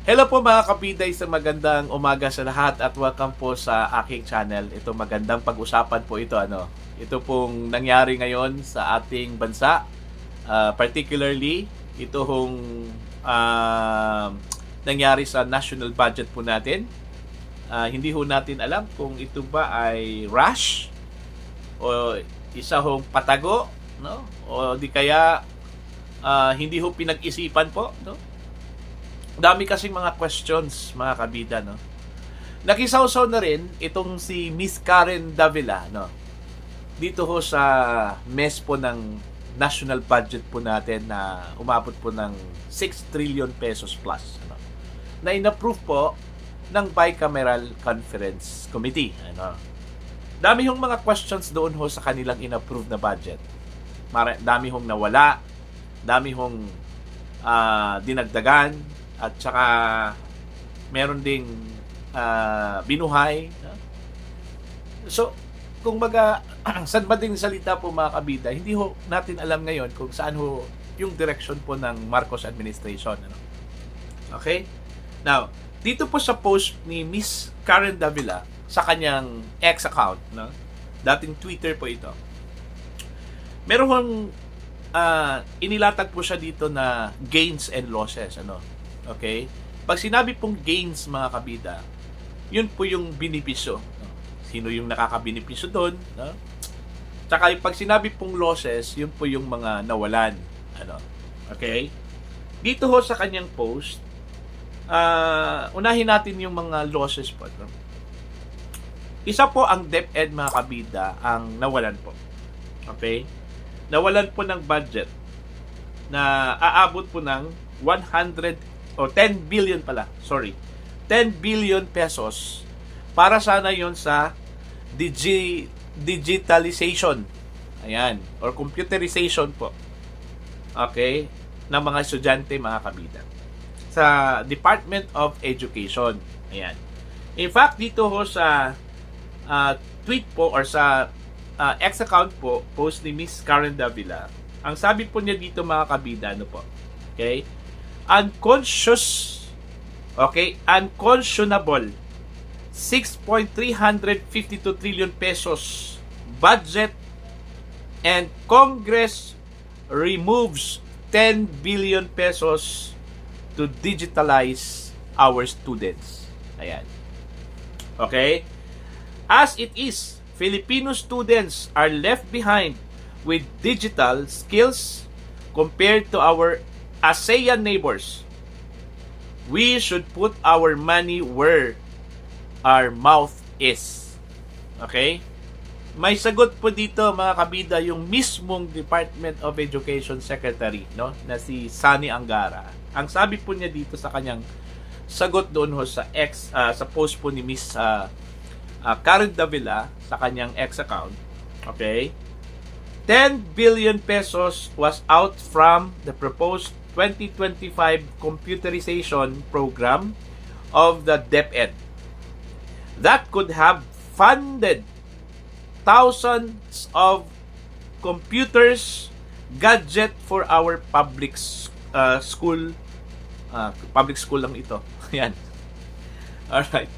Hello po mga kapiday, sa magandang umaga sa lahat at welcome po sa aking channel. Ito magandang pag-usapan po ito. Ito pong nangyari ngayon sa ating bansa. Particularly, ito hong nangyari sa national budget po natin. Hindi ho natin alam kung ito ba ay rush o isa hong patago, no? O di kaya hindi ho pinag-isipan po, no? Dami kasing mga questions, mga kabida, no? Nakisawsaw na rin itong si Miss Karen Davila, no? Dito ho sa mess po ng national budget po natin na umabot po ng 6 trillion pesos plus, no? Na inapprove po ng Bicameral Conference Committee, ano? Dami hong mga questions doon ho sa kanilang inapprove na budget. Dami hong nawala, dami hong dinagdagan, at saka meron ding binuhay. So, kung saan ba ding salita po mga kabida, hindi ho natin alam ngayon kung saan ho yung direction po ng Marcos administration. Ano? Okay? Now, dito po sa post ni Miss Karen Davila sa kanyang X account, no? Dating Twitter po ito. Meron inilatag po siya dito na gains and losses, ano? Okay? Pag sinabi pong gains, mga kabida, yun po yung benepisyo. No? Sino yung nakakabenepisyo doon? No? Tsaka pag sinabi pong losses, yun po yung mga nawalan. Ano? Okay? Dito ho sa kanyang post, unahin natin yung mga losses po. No? Isa po ang DepEd, mga kabida, ang nawalan po. Okay? Nawalan po ng budget na aabot po ng 10 billion pala, sorry. 10 billion pesos para sana yon sa digitalization. Ayan, or computerization po. Okay, ng mga estudyante, mga kabida. Sa Department of Education. Ayan. In fact, dito ho sa tweet po or sa X account po, post ni Miss Karen Davila, ang sabi po niya dito, mga kabida, ano po? Okay? Unconscionable 6.352 trillion pesos budget, and Congress removes 10 billion pesos to digitalize our students. Ayan. Okay? As it is, Filipino students are left behind with digital skills compared to our ASEAN neighbors. We should put our money where our mouth is. Okay? May sagot po dito, mga kabida, yung mismong Department of Education Secretary, no, na si Sani Angara. Ang sabi po niya dito sa kanyang sagot doon ho sa sa post po ni Miss Karen Davila sa kanyang X account. Okay? 10 billion pesos was out from the proposed 2025 computerization program of the DepEd. That could have funded thousands of computers, gadget for our public school. Public school lang ito. Yan. Alright.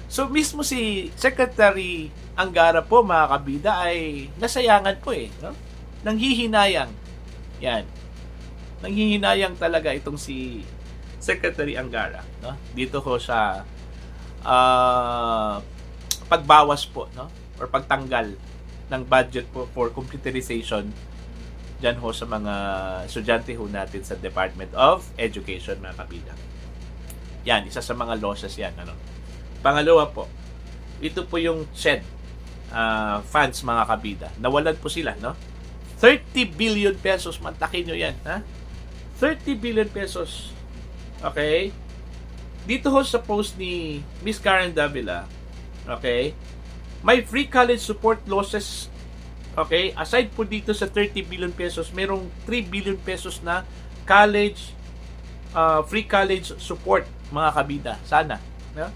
So, mismo si Secretary Angara po, mga kabida, ay nasayangan po no? Nanghihinayang. Yan. Nanghihinayang talaga itong si Secretary Angara, no? Dito ho sa pagbawas po, no? Or pagtanggal ng budget po for computerization dyan ho sa mga estudyante ho natin sa Department of Education, mga kabida. Yan, isa sa mga losses yan, ano? Pangalawa po, ito po yung SHED funds, mga kabida. Nawalan po sila, no? 30 billion pesos, mantakin nyo yan, ha? 30 billion pesos. Okay? Dito ho sa post ni Miss Karen Davila, okay, may free college support losses. Okay? Aside po dito sa 30 billion pesos, merong 3 billion pesos na college, free college support, mga kabida. Sana. No?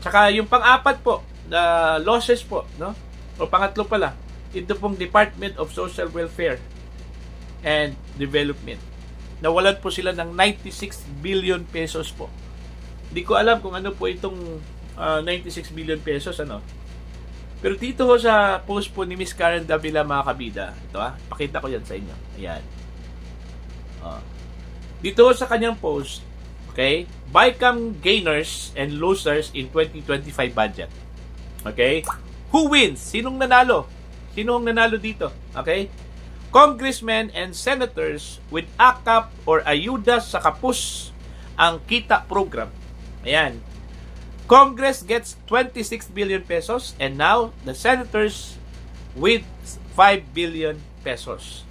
Tsaka yung pang-apat po, the losses po, no? O pangatlo pala, ito pong Department of Social Welfare and Development. Nawalan po sila ng 96 billion pesos po Di ko alam kung ano po itong 96 billion pesos, ano. Pero dito ho sa post po ni Miss Karen Davila, mga kabida, ito pakita ko yan sa inyo. Ayan. Dito ho sa kanyang post, okay, BICAM gainers and losers in 2025 budget. Okay? Who wins? Sinong nanalo? Sinong nanalo dito? Okay? Congressmen and senators with AKAP or ayuda sa kapus ang kita program. Ayan. Congress gets 26 billion pesos and now the senators with 5 billion pesos.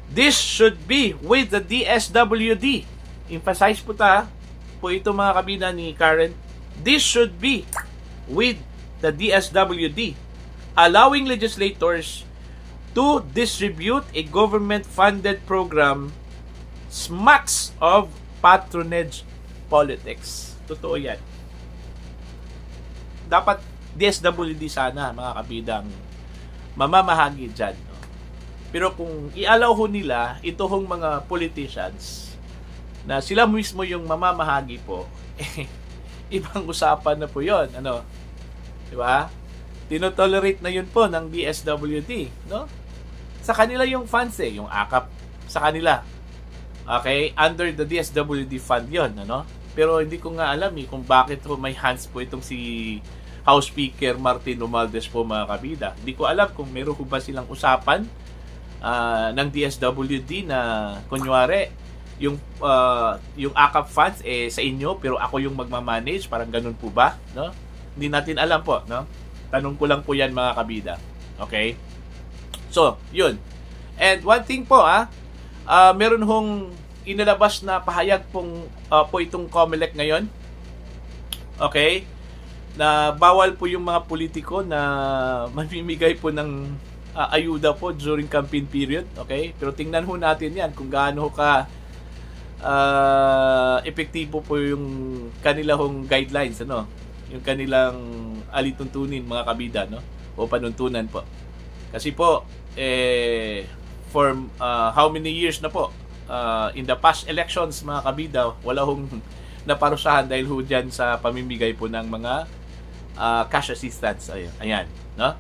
This should be with the DSWD. Emphasize po po ito, mga kabida ni Karen. This should be with the DSWD, allowing legislators to distribute a government-funded program smacks of patronage politics. Totoo yan. Dapat DSWD sana, mga kabidang mamamahagi dyan. No? Pero kung i-allow ho nila, ito hong mga politicians na sila mismo yung mamamahagi po, ibang usapan na po yon, ano? Diba? Tinotolerate na yun po ng DSWD, no? Sa kanila yung funds yung AKAP sa kanila. Okay? Under the DSWD fund yon, ano? Pero hindi ko nga alam kung bakit po may hands po itong si House Speaker Martin Romualdez po, mga kabida. Hindi ko alam kung meron ko ba silang usapan ng DSWD na kunyari yung AKAP funds sa inyo pero ako yung magmamanage, parang ganun po ba, no? Hindi natin alam po, no? Tanong ko lang po yan, mga kabida. Okay? So, yun. And one thing po, meron hong inilabas na pahayag po itong COMELEC ngayon. Okay? Na bawal po yung mga politiko na mamimigay po ng ayuda po during campaign period. Okay? Pero tingnan ho natin yan kung gaano ka epektibo po yung kanilang guidelines, ano? Yung kanilang alituntunin, mga kabida, no? O panuntunan po. Kasi po, for how many years na po, in the past elections, mga kabida, wala hong naparusahan dahil ho dyan sa pamimigay po ng mga cash assistance. Ayan, no?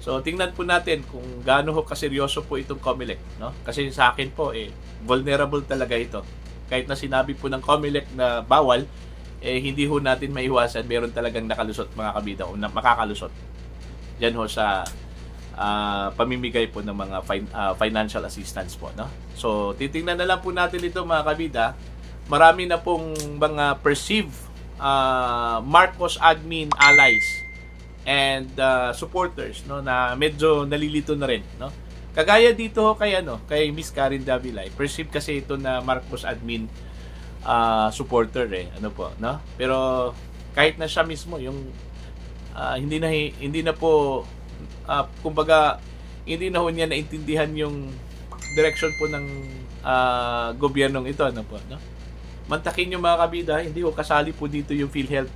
So, tingnan po natin kung gaano ho kaseryoso po itong COMELEC, no? Kasi sa akin po, vulnerable talaga ito. Kahit na sinabi po ng COMELEC na bawal, hindi ho natin maiwasan, meron talagang nakalusot, mga kabida, o makakalusot dyan ho sa pamimigay po ng mga financial assistance po, no? So, titingnan na lang po natin ito, mga kabida. Marami na pong mga perceived Marcos admin allies and supporters, no, na medyo nalilito na rin, no? Kagaya dito ho kay Miss Karen Davila, perceived kasi ito na Marcos admin supporter, ano po, no? Pero kahit na siya mismo yung hindi na po kumbaga hindi na ho niya naintindihan yung direction po ng gobyernong ito, ano po, no? Mantakin yung, mga kabida, hindi ho kasali po dito yung PhilHealth,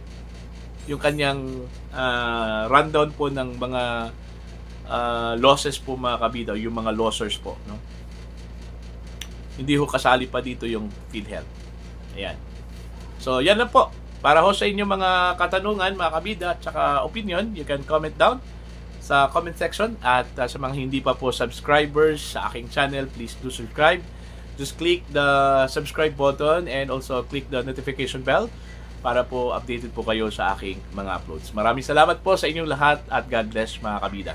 yung kanyang rundown po ng mga losses po, mga kabida, yung mga losers po, no? Hindi ho kasali pa dito yung PhilHealth. Ayan. So, yan lang po. Para ho sa inyo mga katanungan, mga kabida, at saka opinion, you can comment down sa comment section. At sa mga hindi pa po subscribers sa aking channel, please do subscribe. Just click the subscribe button and also click the notification bell para po updated po kayo sa aking mga uploads. Maraming salamat po sa inyong lahat at God bless, mga kabida.